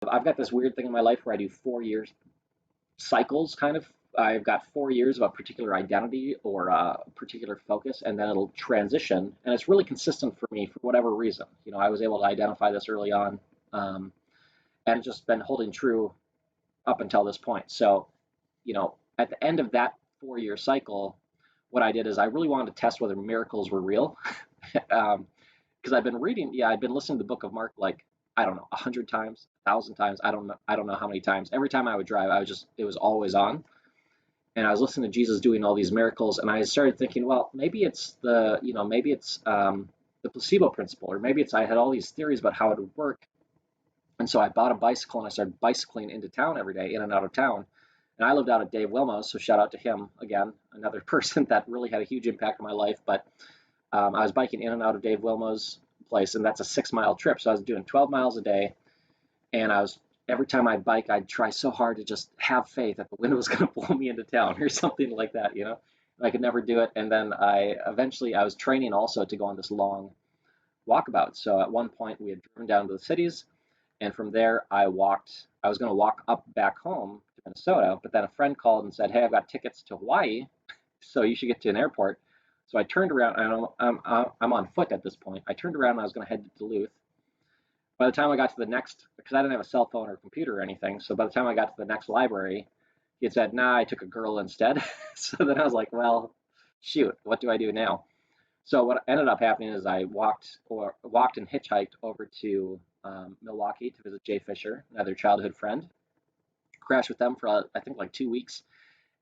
I've got this weird thing in my life where I do 4 years cycles, kind of. I've got 4 years of a particular identity or a particular focus, and then it'll transition. And it's really consistent for me for whatever reason. I was able to identify this early on, um, and it's just been holding true up until this point. So, at the end of that 4 year cycle, what I did is I really wanted to test whether miracles were real. Because I've been reading, yeah, I've been listening to the Book of Mark like I don't know, 100 times, 1,000 times. I don't know how many times. Every time I would drive, it was always on, and I was listening to Jesus doing all these miracles, and I started thinking, well, maybe it's the placebo principle, or maybe it's I had all these theories about how it would work, and so I bought a bicycle and I started bicycling into town every day, in and out of town. And I lived out at Dave Wilmo's, so shout out to him again, another person that really had a huge impact on my life. But I was biking in and out of Dave Wilmo's place, and that's a 6 mile trip. So I was doing 12 miles a day, and I was every time I'd bike, I'd try so hard to just have faith that the wind was going to blow me into town or something like that. I could never do it. And then I was training also to go on this long walkabout. So at one point we had driven down to the cities, and from there I walked. I was going to walk up back home to Minnesota, but then a friend called and said, "Hey, I've got tickets to Hawaii, so you should get to an airport." So I turned around. I'm on foot at this point. I turned around and I was going to head to Duluth. By the time I got to the next, because I didn't have a cell phone or computer or anything, so by the time I got to the next library, he had said, "Nah, I took a girl instead." So then I was like, "Well, shoot, what do I do now?" So what ended up happening is I walked and hitchhiked over to Milwaukee to visit Jay Fisher, another childhood friend. Crashed with them for I think like 2 weeks,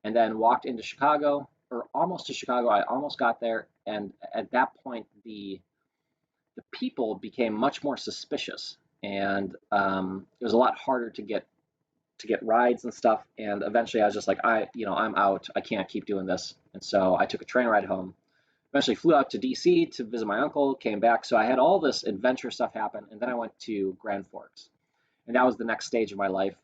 and then walked into Chicago, or almost to Chicago. I almost got there, and at that point, the people became much more suspicious, and it was a lot harder to get rides and stuff. And eventually, I was just like, I'm out. I can't keep doing this. And so I took a train ride home. Eventually, flew out to DC to visit my uncle. Came back, so I had all this adventure stuff happen, and then I went to Grand Forks, and that was the next stage of my life.